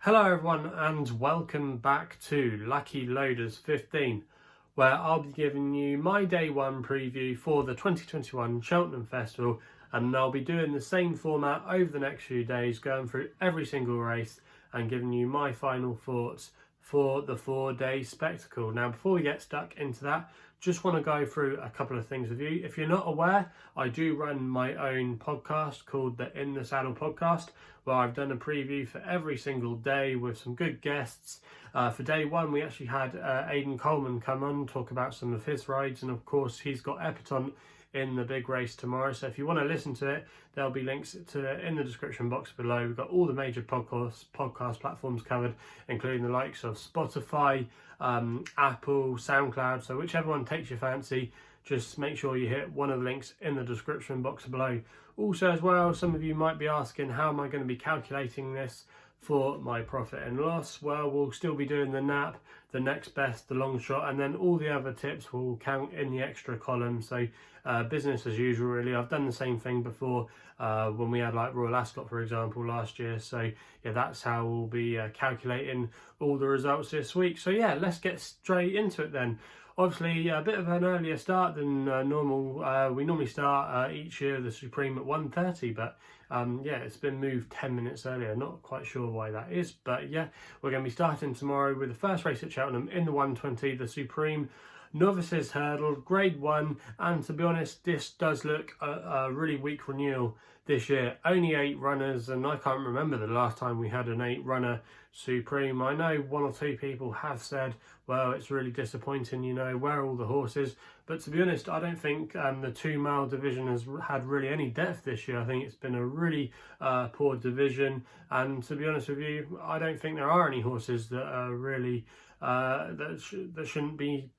Hello everyone and welcome back to Lucky Loaders 15, where I'll be giving you my day one preview for the 2021 Cheltenham Festival, and I'll be doing the same format over the next few days, going through every single race and giving you my final thoughts for the 4-day spectacle. Now before we get stuck into that, just want to go through a couple of things with you. If you're not aware, I do run my own podcast called the In the Saddle podcast, where I've done a preview for every single day with some good guests. For day one, we actually had Aidan Coleman come on, talk about some of his rides, and of course he's got Epatont in the big race tomorrow. So if you want to listen to it, there'll be links to it in the description box below. We've got all the major podcast platforms covered, including the likes of Spotify, Apple, Soundcloud. So whichever one takes your fancy, just make sure you hit one of the links in the description box below. Also as well, some of you might be asking, how am I going to be calculating this for my profit and loss? Well, we'll still be doing the nap, the next best, the long shot, and then all the other tips will count in the extra column. So business as usual, really. I've done the same thing before when we had like Royal Ascot, for example, last year. So yeah, that's how we'll be calculating all the results this week. So yeah, let's get straight into it then. Obviously, a bit of an earlier start than normal. We normally start each year the Supreme at 1:30, but yeah, it's been moved 10 minutes earlier. Not quite sure why that is, but yeah, we're going to be starting tomorrow with the first race at Cheltenham in the 120, the Supreme Novices Hurdle, Grade 1, and to be honest, this does look a really weak renewal this year. Only 8 runners, and I can't remember the last time we had an 8-runner Supreme. I know one or two people have said, well, it's really disappointing, you know, where are all the horses? But to be honest, I don't think the 2-mile division has had really any depth this year. I think it's been a really poor division, and to be honest with you, I don't think there are any horses that are really that shouldn't be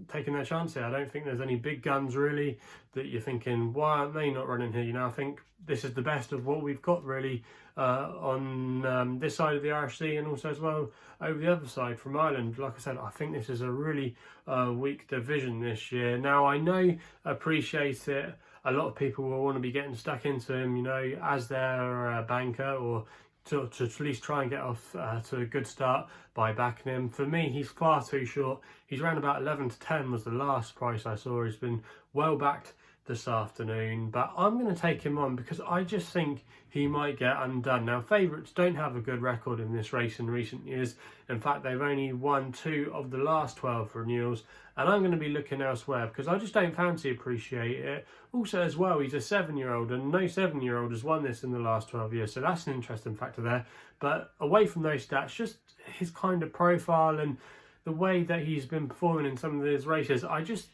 taking their chance here. I don't think there's any big guns really that you're thinking, why aren't they not running here? You know, I think this is the best of what we've got really on this side of the RSC, and also as well over the other side from Ireland. Like I said, I think this is a really weak division this year. Now I know, appreciate it, a lot of people will want to be getting stuck into him, you know, as their banker, or to at least try and get off to a good start by backing him. For me, he's far too short. He's around about 11 to 10 was the last price I saw. He's been well backed this afternoon, but I'm going to take him on because I just think he might get undone. Now, favourites don't have a good record in this race in recent years. In fact, they've only won 2 of the last 12 renewals, and I'm going to be looking elsewhere because I just don't fancy Appreciate It. Also as well, he's a 7-year-old, and no 7-year-old has won this in the last 12 years, so that's an interesting factor there. But away from those stats, just his kind of profile and the way that he's been performing in some of his races, I just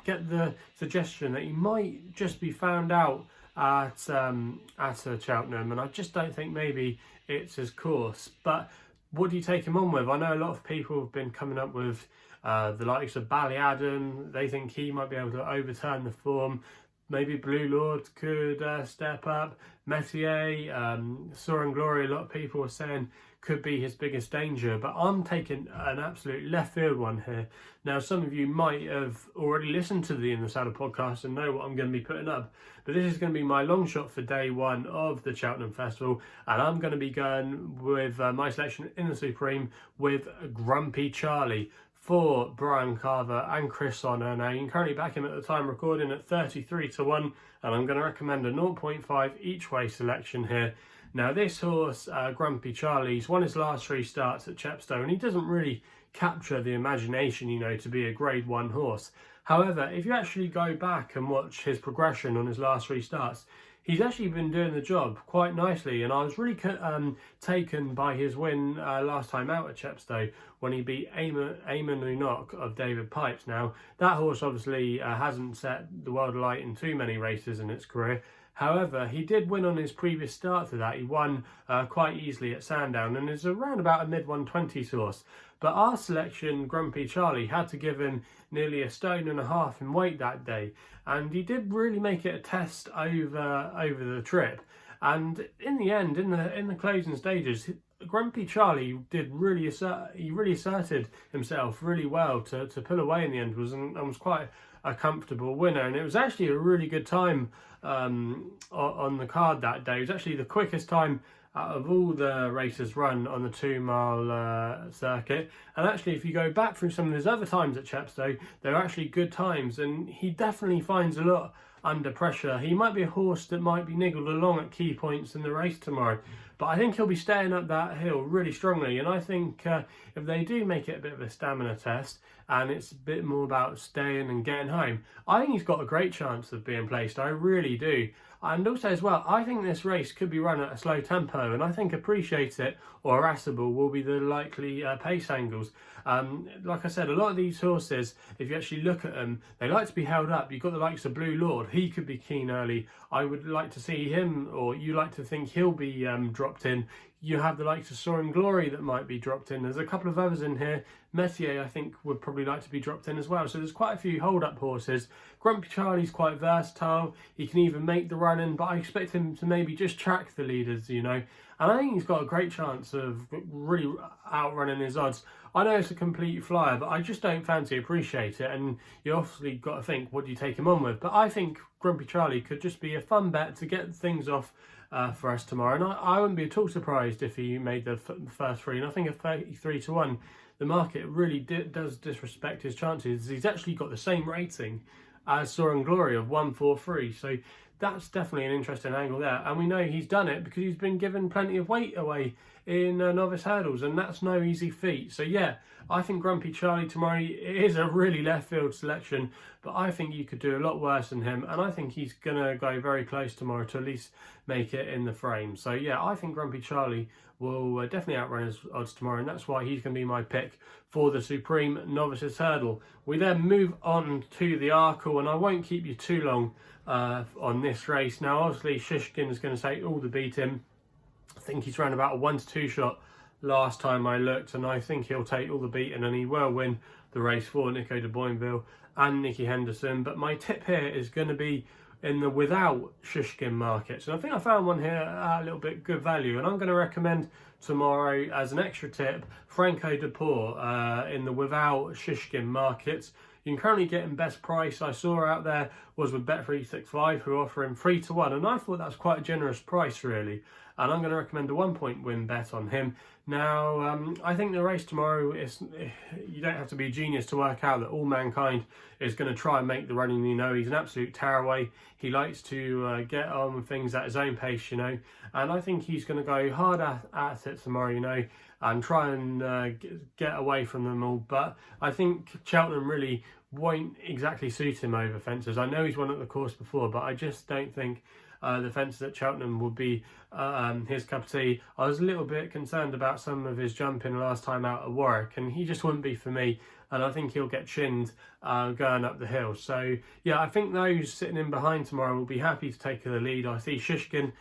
get the suggestion that he might just be found out at Cheltenham, and I just don't think maybe it's his course. But what do you take him on with? I know a lot of people have been coming up with the likes of Ballyadam. They think he might be able to overturn the form. Maybe Blue Lord could step up. Metier, Soaring Glory, a lot of people are saying could be his biggest danger, but I'm taking an absolute left field one here. Now, some of you might have already listened to the In the Saddle podcast and know what I'm going to be putting up, but this is going to be my long shot for day one of the Cheltenham Festival, and I'm going to be going with my selection in the Supreme with Grumpy Charley for Brian Carver and Chris Honor. Now, you can currently back him at the time recording at 33 to 1, and I'm going to recommend a 0.5 each way selection here. Now, this horse, Grumpy Charley's won his last 3 starts at Chepstow, and he doesn't really capture the imagination, you know, to be a Grade 1 horse. However, if you actually go back and watch his progression on his last 3 starts, he's actually been doing the job quite nicely, and I was really taken by his win last time out at Chepstow when he beat Eamon Unok of David Pipes. Now, that horse obviously hasn't set the world alight in too many races in its career. However, he did win on his previous start to that. He won quite easily at Sandown and is around about a mid-120s horse. But our selection, Grumpy Charley, had to give him nearly 1.5 stone in weight that day. And he did really make it a test over the trip. And in the end, in the closing stages, Grumpy Charley did really asserted himself really well to pull away in the end, was quite a comfortable winner, and it was actually a really good time on the card that day. It was actually the quickest time out of all the races run on the 2 mile circuit. And actually, if you go back through some of his other times at Chepstow, they're actually good times, and he definitely finds a lot under pressure. He might be a horse that might be niggled along at key points in the race tomorrow, but I think he'll be staying up that hill really strongly. And I think if they do make it a bit of a stamina test and it's a bit more about staying and getting home, I think he's got a great chance of being placed. I really do. And also as well, I think this race could be run at a slow tempo, and I think Appreciate It or Irascible will be the likely pace angles. Like I said, a lot of these horses, if you actually look at them, they like to be held up. You've got the likes of Blue Lord, he could be keen early. I would like to see him, or you like to think he'll be dropped in. You have the likes of Soaring Glory that might be dropped in. There's a couple of others in here. Metier, I think, would probably like to be dropped in as well. So there's quite a few hold-up horses. Grumpy Charlie's quite versatile. He can even make the run in, but I expect him to maybe just track the leaders, you know. And I think he's got a great chance of really outrunning his odds. I know it's a complete flyer, but I just don't fancy Appreciate It. And you obviously got to think, what do you take him on with? But I think Grumpy Charlie could just be a fun bet to get things off for us tomorrow. And I wouldn't be at all surprised if he made the first three. And I think at 33 to 1, the market really does disrespect his chances. He's actually got the same rating as Soaring Glory of 143. So that's definitely an interesting angle there. And we know he's done it because he's been given plenty of weight away in novice hurdles, and that's no easy feat. So yeah, I think Grumpy Charlie tomorrow is a really left field selection, but I think you could do a lot worse than him, and I think he's going to go very close tomorrow to at least make it in the frame. So yeah, I think Grumpy Charlie will definitely outrun his odds tomorrow, and that's why he's going to be my pick for the Supreme Novices Hurdle. We then move on to the Arkle, and I won't keep you too long on this race. Now obviously Shiskin is going to take all the beating. I think he's ran about a 1 to 2 shot last time I looked, and I think he'll take all the beating and he will win the race for Nico de Boinville and Nicky Henderson. But my tip here is going to be in the without Shiskin markets, and I think I found one here at a little bit good value, and I'm going to recommend tomorrow as an extra tip Franco de Port in the without Shiskin markets. You can currently get him best price I saw out there was with Bet365, who offer him 3 to 1, and I thought that's quite a generous price really. And I'm going to recommend a 1 point win bet on him. Now, I think the race tomorrow is, you don't have to be a genius to work out that All Mankind is going to try and make the running. You know, he's an absolute tearaway. He likes to get on with things at his own pace, you know, and I think he's going to go hard at it tomorrow, you know, and try and get away from them all. But I think Cheltenham really won't exactly suit him over fences. I know he's won at the course before, but I just don't think the fences at Cheltenham would be his cup of tea. I was a little bit concerned about some of his jumping last time out at Warwick, and he just wouldn't be for me, and I think he'll get chinned going up the hill. So yeah, I think those sitting in behind tomorrow will be happy to take the lead. I see Shiskin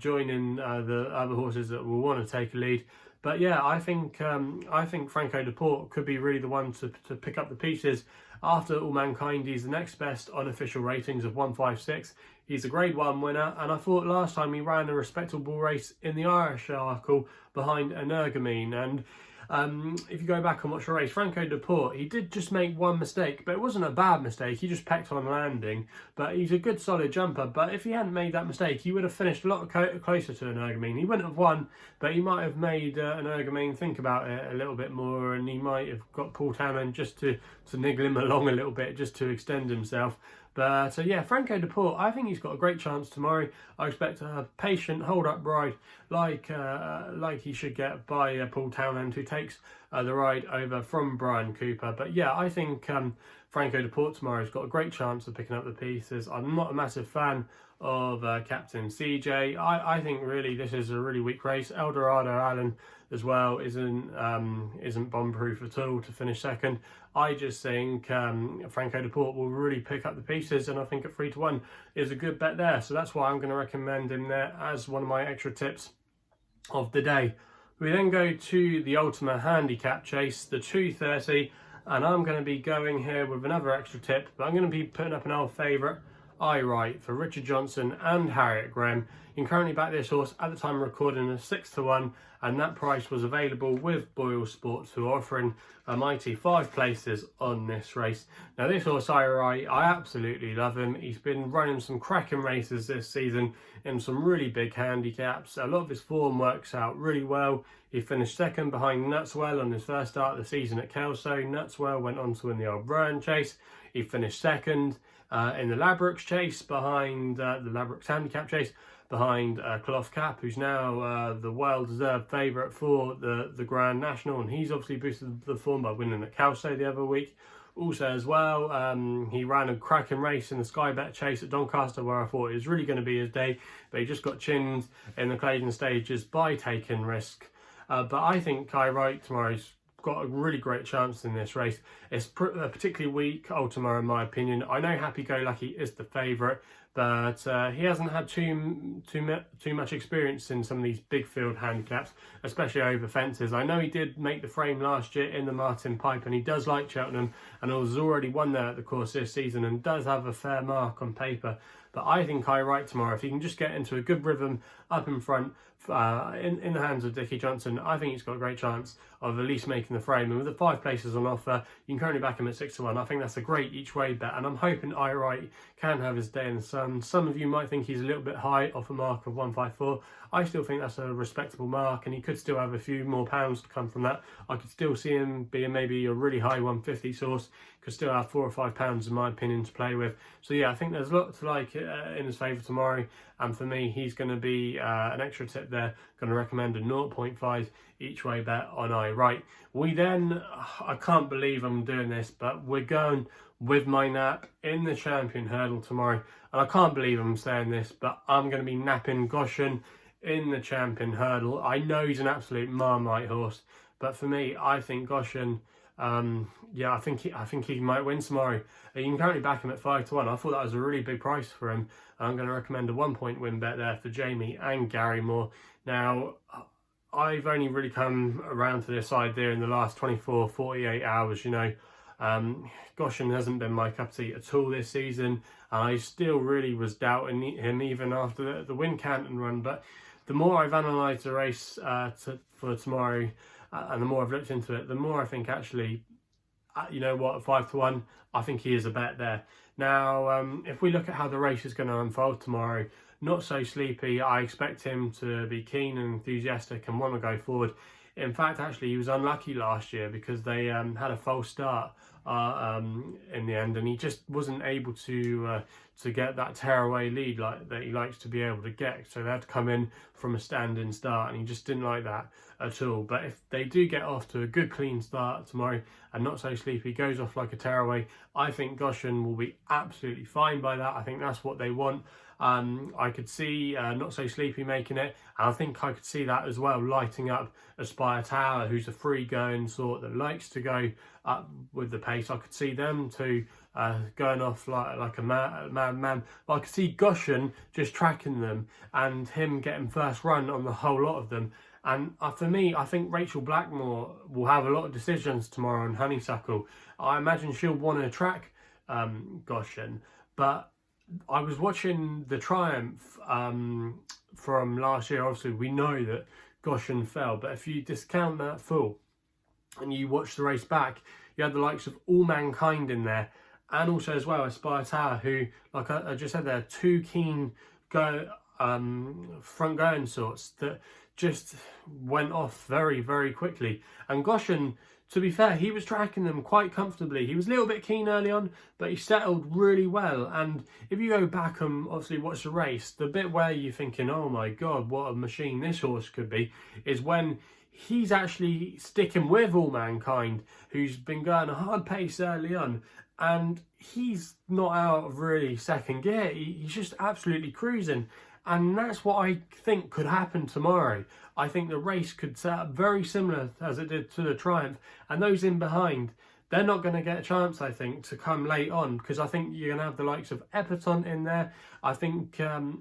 joining the other horses that will want to take a lead. But yeah, I think Franco de Port could be really the one to pick up the pieces. After All Mankind, he's the next best on official ratings of 156. He's a Grade 1 winner, and I thought last time he ran a respectable race in the Irish Arkle behind Energumene. And if you go back and watch the race, Franco de Port, he did just make one mistake, but it wasn't a bad mistake. He just pecked on landing, but he's a good solid jumper. But if he hadn't made that mistake, he would have finished a lot closer to Energumene. He wouldn't have won, but he might have made Energumene think about it a little bit more, and he might have got Paul Townend just to niggle him along a little bit, just to extend himself. But so yeah, Franco de Port, I think he's got a great chance tomorrow. I expect a patient hold-up ride like he should get by Paul Townend, who takes the ride over from Brian Cooper. But yeah, I think Franco de Port tomorrow has got a great chance of picking up the pieces. I'm not a massive fan of Captain CJ. I think really this is a really weak race. Eldorado Allen as well isn't bomb-proof at all to finish second. I just think Franco de Port will really pick up the pieces, and I think at 3 to 1 is a good bet there. So that's why I'm going to recommend him there as one of my extra tips of the day. We then go to the Ultima handicap chase, the 230, and I'm going to be going here with another extra tip, but I'm going to be putting up an old favourite I write for Richard Johnson and Harriet Graham. You can currently back this horse at the time of recording at 6-1, and that price was available with Boylesports, who are offering a mighty 5 places on this race. Now this horse I write, I absolutely love him. He's been running some cracking races this season in some really big handicaps. A lot of his form works out really well. He finished second behind Nutswell on his first start of the season at Kelso. Nutswell went on to win the Old Rowan Chase. He finished second in the Labrooks Chase behind the Labrooks Handicap Chase behind Cloth Cap, who's now the well-deserved favourite for the Grand National, and he's obviously boosted the form by winning at Kelso the other week. Also as well, he ran a cracking race in the SkyBet Chase at Doncaster, where I thought it was really going to be his day, but he just got chinned in the Claydon stages by taking risk. But I think I Wright tomorrow's got a really great chance in this race. It's a particularly weak Ultima in my opinion. I know Happy Go Lucky is the favourite, but he hasn't had too much experience in some of these big field handicaps, especially over fences. I know he did make the frame last year in the Martin Pipe, and he does like Cheltenham, and has already won there at the course this season, and does have a fair mark on paper. But I think I Wright tomorrow, if he can just get into a good rhythm up in front, in the hands of Dickie Johnson, I think he's got a great chance of at least making the frame. And with the 5 places on offer, you can currently back him at 6-1. I think that's a great each way bet, and I'm hoping I Wright can have his day in the sun. Some of you might think he's a little bit high off a mark of 154. I still think that's a respectable mark, and he could still have a few more pounds to come from that. I could still see him being maybe a really high 150 source, could still have £4 or £5 in my opinion to play with. So yeah, I think there's a lot to like in his favour tomorrow, and for me he's going to be an extra tip there. Going to recommend a 0.5 each way bet on I Wright. We then, I can't believe I'm doing this, but we're going with my nap in the Champion Hurdle tomorrow, and I can't believe I'm saying this, but I'm going to be napping Goshen in the Champion Hurdle. I know he's an absolute Marmite horse, but for me, I think Goshen, yeah, I think he might win tomorrow. You can currently back him at 5-1. I thought that was a really big price for him. I'm going to recommend a 1-point win bet there for Jamie and Gary Moore. Now, I've only really come around to this idea in the last 24, 48 hours, you know. Goshen hasn't been my cup of tea at all this season. I still really was doubting him even after the Wincanton run, but the more I've analysed the race for tomorrow, and the more I've looked into it, the more I think actually, you know what, 5-1, I think he is a bet there. Now, if we look at how the race is going to unfold tomorrow, Not So Sleepy, I expect him to be keen and enthusiastic and want to go forward. In fact, actually, he was unlucky last year because they had a false start in the end, and he just wasn't able to get that tearaway lead that he likes to be able to get. So they had to come in from a standing start, and he just didn't like that at all. But if they do get off to a good clean start tomorrow and Not So Sleepy goes off like a tearaway, I think Goshen will be absolutely fine by that. I think that's what they want. I could see Not So Sleepy making it, and I think I could see that as well lighting up Aspire Tower, who's a free going sort that likes to go up with the pace. I could see them two going off like a madman. But I could see Goshen just tracking them and him getting first run on the whole lot of them. And for me, I think Rachel Blackmore will have a lot of decisions tomorrow on Honeysuckle. I imagine she'll want to track Goshen, but I was watching the Triumph from last year. Obviously, we know that Goshen fell, but if you discount that full and you watch the race back, you had the likes of All Mankind in there, and also as well Aspire Tower, who, like I just said, they're two keen front going sorts that just went off very, very quickly. And Goshen, to be fair, he was tracking them quite comfortably. He was a little bit keen early on, but he settled really well. And if you go back and obviously watch the race, the bit where you're thinking, oh my God, what a machine this horse could be, is when he's actually sticking with All Mankind, who's been going a hard pace early on. And he's not out of really second gear. He's just absolutely cruising. And that's what I think could happen tomorrow. I think the race could set up very similar as it did to the Triumph. And those in behind, they're not going to get a chance, I think, to come late on. Because I think you're going to have the likes of Epatante in there. I think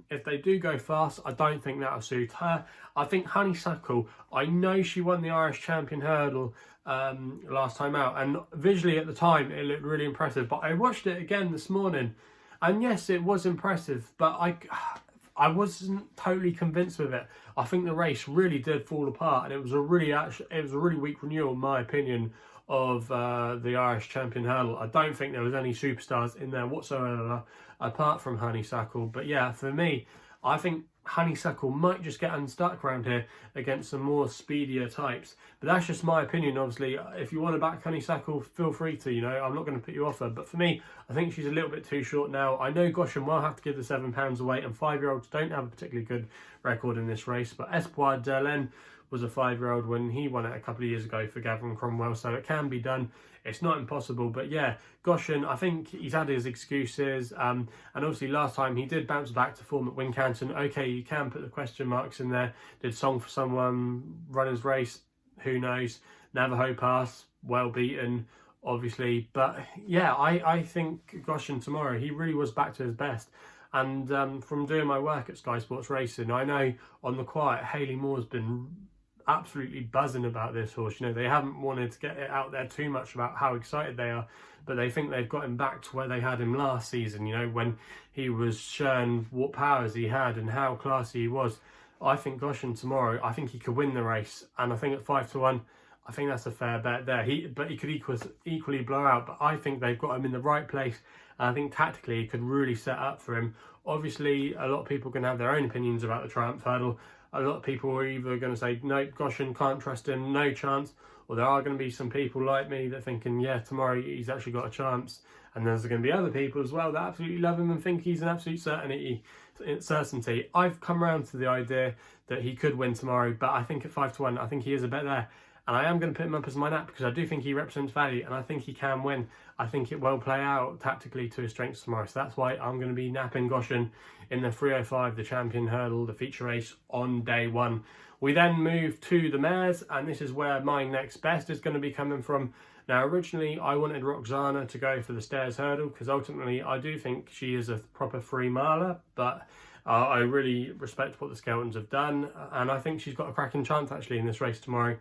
if they do go fast, I don't think that'll suit her. I think Honeysuckle, I know she won the Irish Champion Hurdle last time out. And visually at the time, it looked really impressive. But I watched it again this morning. And yes, it was impressive, but I wasn't totally convinced with it. I think the race really did fall apart, and it was a really weak renewal, in my opinion, of the Irish champion hurdle. I don't think there was any superstars in there whatsoever, apart from Honeysuckle. But yeah, for me, I think Honeysuckle might just get unstuck around here against some more speedier types. But that's just my opinion. Obviously, if you want to back Honeysuckle, feel free to, you know, I'm not going to put you off her. But for me, I think she's a little bit too short now. I know Goshen will have to give the £7 away, and 5-year-olds don't have a particularly good record in this race. But Espoir d'Erlen was a 5-year-old when he won it a couple of years ago for Gavin Cromwell, so it can be done. It's not impossible, but yeah, Goshen, I think he's had his excuses, and obviously last time he did bounce back to form at Wincanton. Okay, you can put the question marks in there. Did Song for Someone run his race? Who knows? Navajo Pass, well beaten, obviously, but yeah, I think Goshen tomorrow, he really was back to his best. And from doing my work at Sky Sports Racing, I know on the quiet, Hayley Moore's been absolutely buzzing about this horse. You know, they haven't wanted to get it out there too much about how excited they are, but they think they've got him back to where they had him last season, you know, when he was shown what powers he had and how classy he was. I think Goshen tomorrow, I think he could win the race, and I think at 5-1, I think that's a fair bet there. But he could equally blow out, but I think they've got him in the right place, and I think tactically he could really set up for him. Obviously, a lot of people can have their own opinions about the Triumph Hurdle. A lot of people are either going to say, no, Goshen, can't trust him, no chance. Or there are going to be some people like me that are thinking, yeah, tomorrow he's actually got a chance. And there's going to be other people as well that absolutely love him and think he's an absolute certainty. I've come around to the idea that he could win tomorrow, but I think at 5-1, I think he is a bet there. And I am going to put him up as my nap because I do think he represents value, and I think he can win. I think it will play out tactically to his strengths tomorrow. So that's why I'm going to be napping Goshen in the 305, the champion hurdle, the feature race on day one. We then move to the mares, and this is where my next best is going to be coming from. Now, originally, I wanted Roksana to go for the stairs hurdle because ultimately I do think she is a proper free miler, but I really respect what the Skeltons have done, and I think she's got a cracking chance actually in this race tomorrow.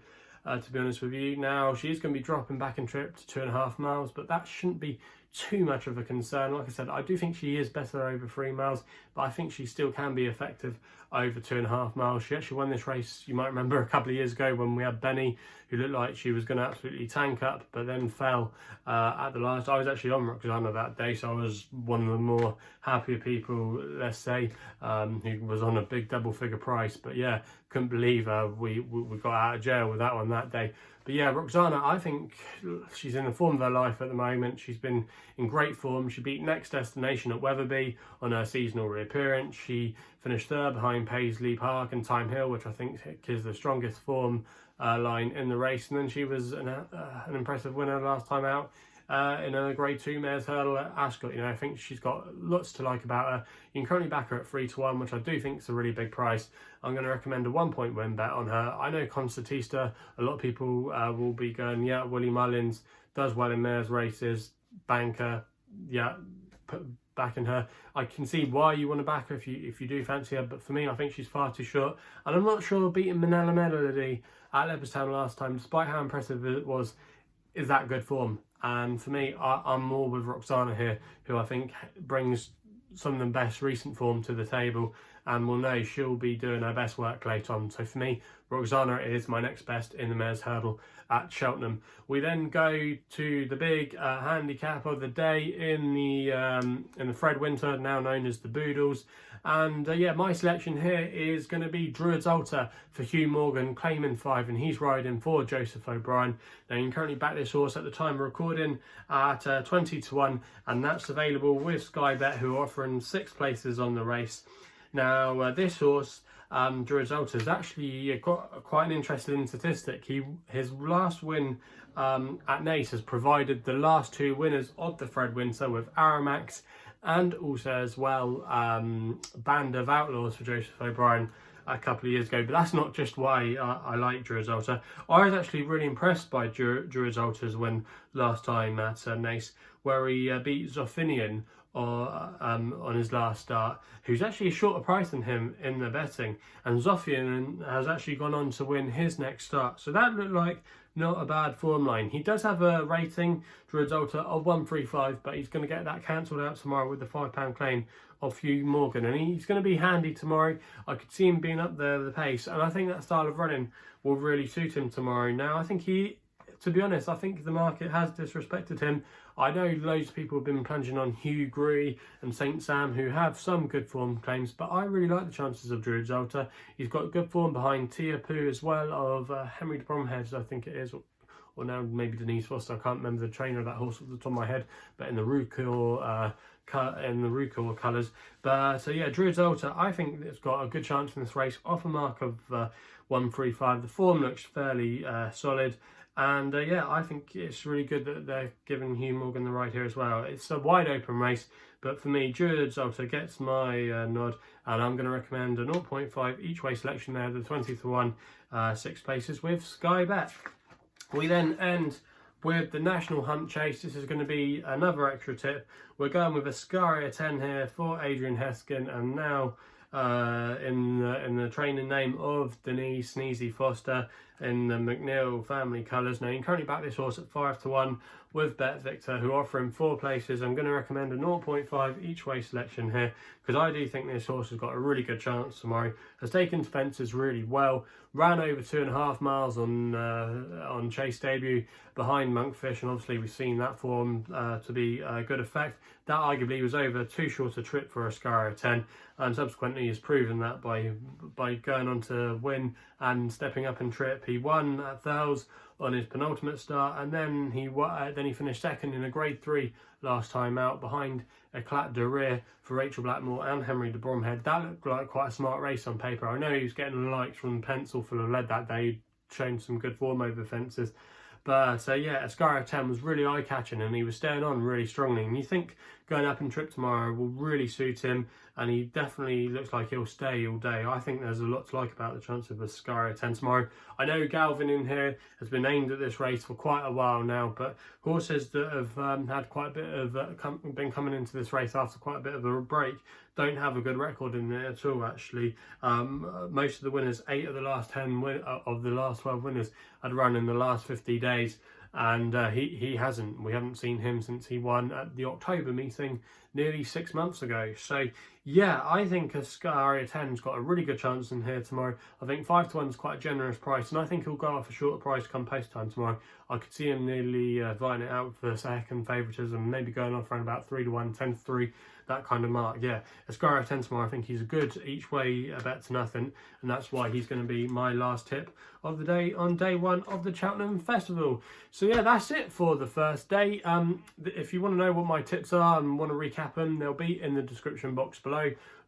To be honest with you. Now, she is going to be dropping back in trip to 2.5 miles, but that shouldn't be too much of a concern. Like I said, I do think she is better over 3 miles, but I think she still can be effective over 2.5 miles. She actually won this race, you might remember, a couple of years ago when we had Benny, who looked like she was going to absolutely tank up, but then fell at the last. I was actually on Roksana that day, so I was one of the more happier people, let's say, who was on a big double-figure price. But yeah, couldn't believe we got out of jail with that one that day. But yeah, Roksana, I think she's in the form of her life at the moment. She's been in great form. She beat Next Destination at Wetherby on her seasonal reappearance. She finished third behind Paisley Park and Time Hill, which I think is the strongest form line in the race. And then she was an impressive winner last time out in a Grade 2 mares hurdle at Ascot. You know, I think she's got lots to like about her. You can currently back her at 3-1, which I do think is a really big price. I'm going to recommend a 1-point win bet on her. I know Concertista, a lot of people will be going, yeah, Willie Mullins does well in mares races, banker, yeah, put back in her. I can see why you want to back her if you do fancy her, but for me, I think she's far too short. And I'm not sure beating Manila Melody at Leopardstown last time, despite how impressive it was, is that good form. And for me, I'm more with Roksana here, who I think brings some of the best recent form to the table, and we'll know she'll be doing her best work later on. So for me, Roksana is my next best in the mares hurdle at Cheltenham. We then go to the big handicap of the day in the Fred Winter, now known as the Boodles. And yeah, my selection here is going to be Druids Altar for Hugh Morgan, claiming 5, and he's riding for Joseph O'Brien. Now, you can currently back this horse at the time of recording at 20-1, and that's available with SkyBet, who are offering 6 places on the race. Now, this horse, Druids Altar, has actually got quite an interesting statistic. His last win at Naas has provided the last 2 winners of the Fred Winter with Aramax, and also as well Band of Outlaws for Joseph O'Brien a couple of years ago. But that's not just why I like Druids Altar. I was actually really impressed by Druids Altar's win last time at Naas. where he beat Zofinian on his last start, who's actually a shorter price than him in the betting, and Zofinian has actually gone on to win his next start. So that looked like not a bad form line. He does have a rating, Druids Ultra, of 135, but he's going to get that cancelled out tomorrow with the £5 claim of Hugh Morgan, and he's going to be handy tomorrow. I could see him being up there the pace, and I think that style of running will really suit him tomorrow. Now, I think to be honest, I think the market has disrespected him. I know loads of people have been plunging on Hugh Gree and St Sam, who have some good form claims, but I really like the chances of Druids Ultra. He's got good form behind Tiapu as well, of Henry de Bromhead, I think it is, or now maybe Denise Foster. I can't remember the trainer of that horse off the top of my head, but in the Rucor colours. But so yeah, Druids Ultra, I think it's got a good chance in this race, off a mark of 135. The form looks fairly solid. And yeah, I think it's really good that they're giving Hugh Morgan the ride here as well. It's a wide open race, but for me, Druids Ultra gets my nod, and I'm going to recommend a 0.5 each way selection there, the 20 to 1, 6 places with SkyBet. We then end with the National Hunt Chase. This is going to be another extra tip. We're going with Escaria 10 here for Adrian Heskin, and now in the training name of Denise Sneezy Foster in the McNeil family colours. Now, you can currently back this horse at 5 to 1 with Bet Victor, who offer him 4 places. I'm going to recommend a 0.5 each way selection here, because I do think this horse has got a really good chance tomorrow. Has taken to fences really well, ran over 2.5 miles on Chase debut behind Monkfish, and obviously we've seen that form to be a good effect. That arguably was over too short a trip for Escaria 10, and subsequently has proven that by going on to win and stepping up in trip. He won at Thales on his penultimate start, and then he finished second in a Grade 3 last time out behind Eclat de Rire for Rachel Blackmore and Henry de Bromhead. That looked like quite a smart race on paper. I know he was getting likes from Pencil full of lead that day. He'd shown some good form over fences. But so yeah, Escaria 10 was really eye-catching, and he was staying on really strongly. And you think going up in trip tomorrow will really suit him, and he definitely looks like he'll stay all day. I think there's a lot to like about the chance of Escaria 10 tomorrow. I know Galvin in here has been aimed at this race for quite a while now, but horses that have had quite a bit of been coming into this race after quite a bit of a break don't have a good record in there at all, actually. Most of the winners, 8 of the last 10 of the last 12 winners had run in the last 50 days, and he hasn't. We haven't seen him since he won at the October meeting nearly 6 months ago. So yeah, I think Escaria 10's got a really good chance in here tomorrow. I think 5 to 1 is quite a generous price, and I think he'll go off a shorter price come post time tomorrow. I could see him nearly vying it out for second favouritism, maybe going off around about 3 to 1, 10 to 3, that kind of mark. Yeah, Escaria 10 tomorrow, I think he's a good each way bet to nothing, and that's why he's going to be my last tip of the day on day 1 of the Cheltenham Festival. So yeah, that's it for the first day. If you want to know what my tips are and want to recap them, they'll be in the description box below.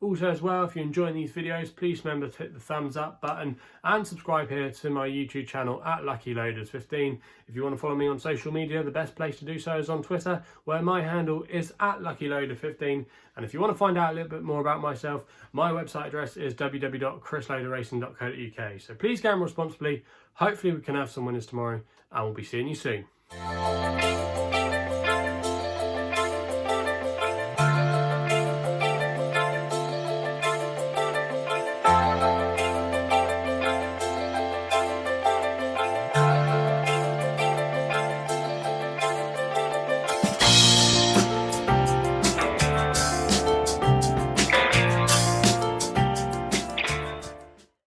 Also as well, if you're enjoying these videos, please remember to hit the thumbs up button and subscribe here to my YouTube channel at LuckyLoaders15. If you want to follow me on social media, the best place to do so is on Twitter, where my handle is at LuckyLoader15. And if you want to find out a little bit more about myself, my website address is www.chrisloaderracing.co.uk. So please gamble responsibly. Hopefully we can have some winners tomorrow, and we'll be seeing you soon.